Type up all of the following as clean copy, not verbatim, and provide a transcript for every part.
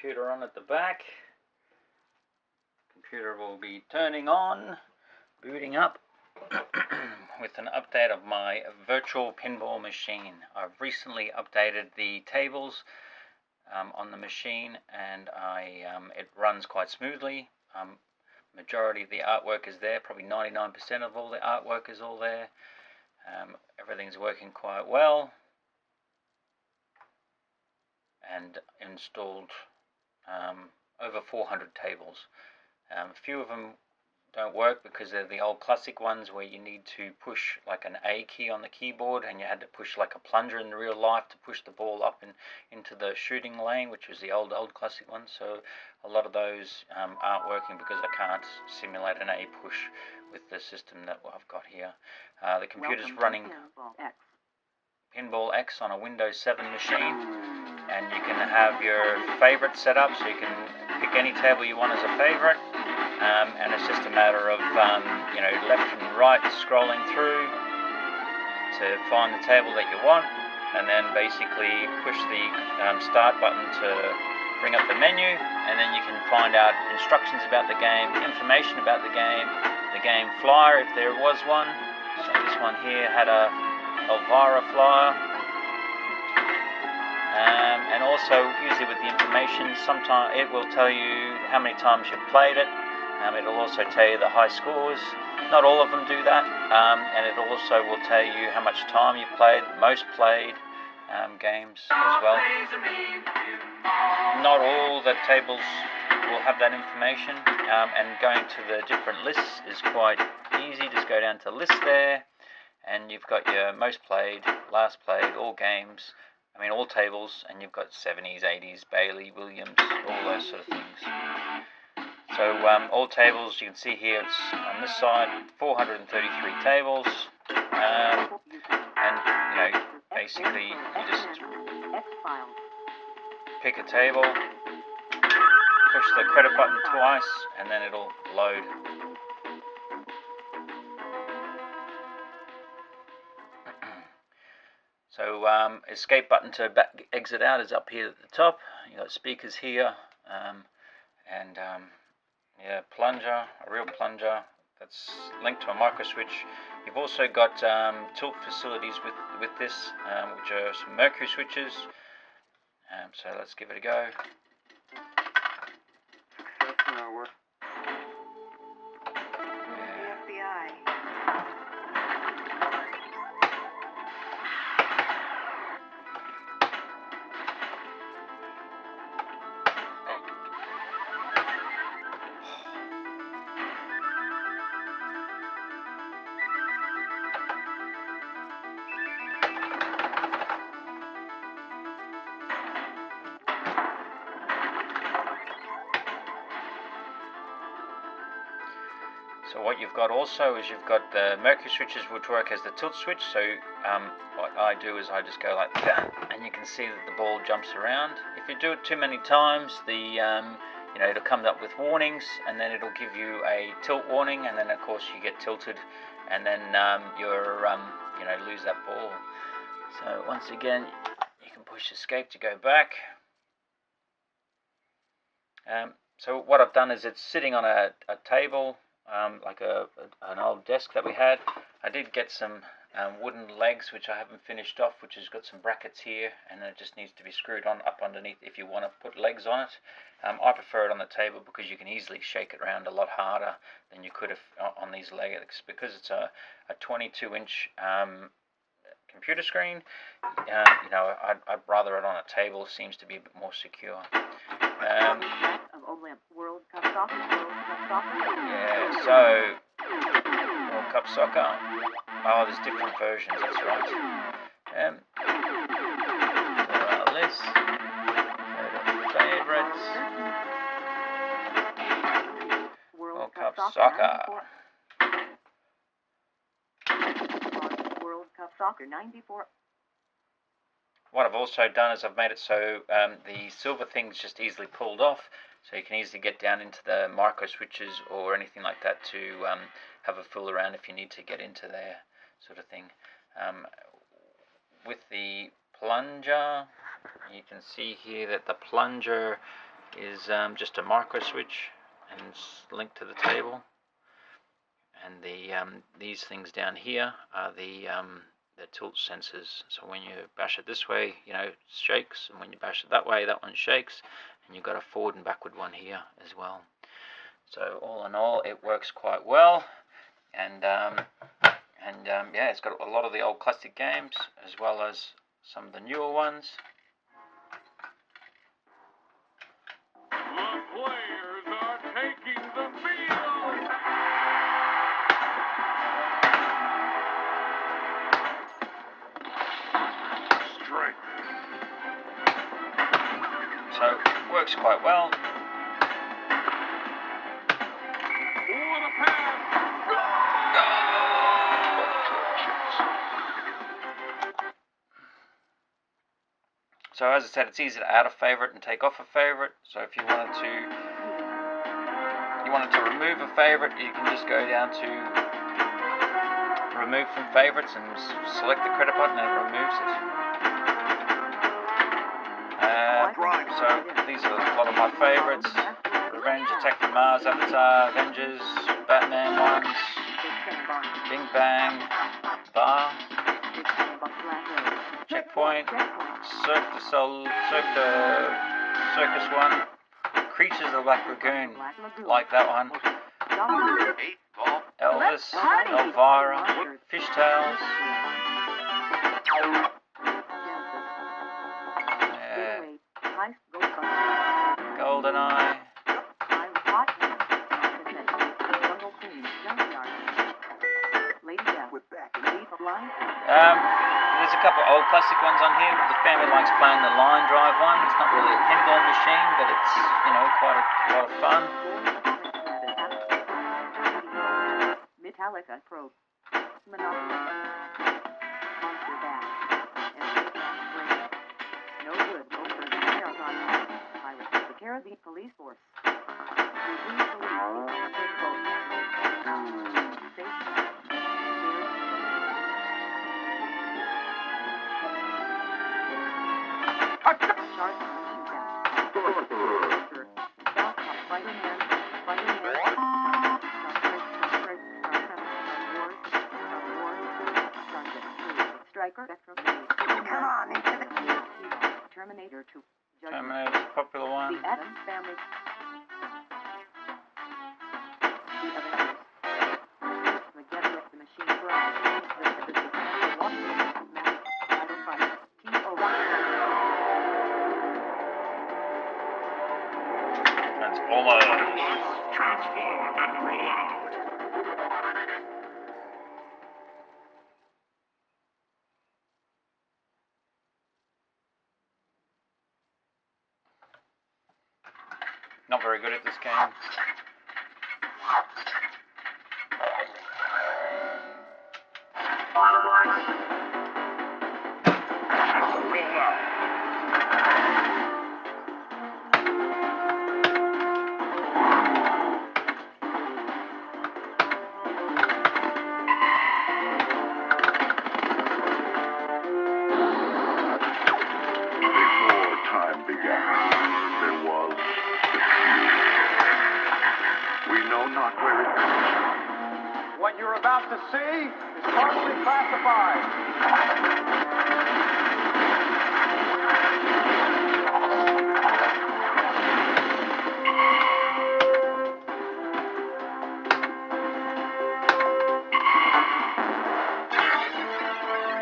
computer on at the back. Computer will be turning on, booting up with an update of my virtual pinball machine. I've recently updated the tables on the machine, and it runs quite smoothly. Majority of the artwork is there, probably 99% of all the artwork is all there. Everything's working quite well, and installed over 400 tables. A few of them don't work because they're the old classic ones where you need to push like an A key on the keyboard, and you had to push like a plunger in real life to push the ball up into the shooting lane, which was the old classic ones. So a lot of those aren't working because I can't simulate an A push with the system that I've got here. The computer's running Pinball X on a Windows 7 machine, and you can have your favorite set up, so you can pick any table you want as a favorite, and it's just a matter of left and right scrolling through to find the table that you want, and then basically push the start button to bring up the menu, and then you can find out instructions about the game, information about the game flyer if there was one. So this one here had a Elvira flyer, and also usually with the information, sometimes it will tell you how many times you've played it. It'll also tell you the high scores. Not all of them do that, and it also will tell you how much time you've played, most played games as well. Not all the tables will have that information, and going to the different lists is quite easy. Just go down to list there, and you've got your most played, last played, all games, all tables, and you've got 70s, 80s, Bailey, Williams, all those sort of things. So all tables, you can see here, it's on this side, 433 tables, and basically you just pick a table, push the credit button twice, and then it'll load. So escape button to exit out is up here at the top. You got speakers here, and plunger, a real plunger that's linked to a micro switch. You've also got tilt facilities with this, which are some mercury switches. So let's give it a go. So what you've got also is you've got the mercury switches, which work as the tilt switch. So what I do is I just go like that, and you can see that the ball jumps around. If you do it too many times, it'll come up with warnings, and then it'll give you a tilt warning, and then of course you get tilted, and then lose that ball. So once again, you can push escape to go back. So what I've done is it's sitting on a table, like an old desk that we had. I did get some wooden legs, which I haven't finished off, which has got some brackets here, and it just needs to be screwed on up underneath if you want to put legs on it. I prefer it on the table because you can easily shake it around a lot harder than you could have on these legs, because it's a 22-inch computer screen. I'd rather it on a table. Seems to be a bit more secure. So World Cup Soccer. Oh, there's different versions, that's right. Our list. Favorites. World Cup Soccer. World Cup Soccer 94. What I've also done is I've made it so the silver thing's just easily pulled off, so you can easily get down into the micro switches or anything like that to have a fool around if you need to get into there, sort of thing. With the plunger, you can see here that the plunger is just a micro switch and it's linked to the table. And these things down here are the tilt sensors. So when you bash it this way, you know, it shakes, and when you bash it that way, that one shakes, and you've got a forward and backward one here as well. So all in all, it works quite well, and yeah, it's got a lot of the old classic games as well as some of the newer ones. The players are taking the field. Strength. So it works quite well. What a pass! So as I said, it's easy to add a favorite and take off a favorite. So if you wanted to remove a favorite, you can just go down to remove from favorites and select the credit button and it removes it. So these are a lot of my favorites: Revenge, Attack from Mars, Avatar, Avengers, Batman ones, Bing Bang, Bar, Checkpoint, Cirque du Circus one, Creatures of the Black Lagoon, like that one, Elvis, Elvira, Fishtails, GoldenEye, there's a couple of old classic ones on here. The family likes playing the line drive one. It's not really a pinball machine, but it's, you know, quite a lot of fun. Metallica Pro. Monopoly. Monster Bash. No good. Over the Marathon. Pirates of the Caribbean Police Force. Come on into the Terminator 2. Terminator's a popular one. The Addams Family. The Avengers. Again with the machine burns. Transformers. Transform and roll out. Not very good at this game. Roll out. Before time began, there was the future. We know not where it comes from. What you're about to see is partially classified.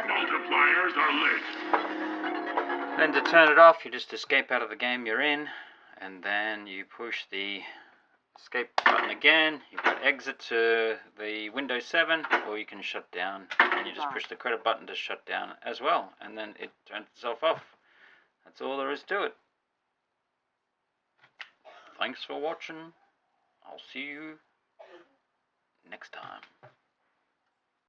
Multipliers are lit. Then to turn it off, you just escape out of the game you're in, and then you push the escape button again. You've got exit to the Windows 7, or you can shut down, and you just push the credit button to shut down as well, and then it turns itself off. That's all there is to it. Thanks for watching. I'll see you next time.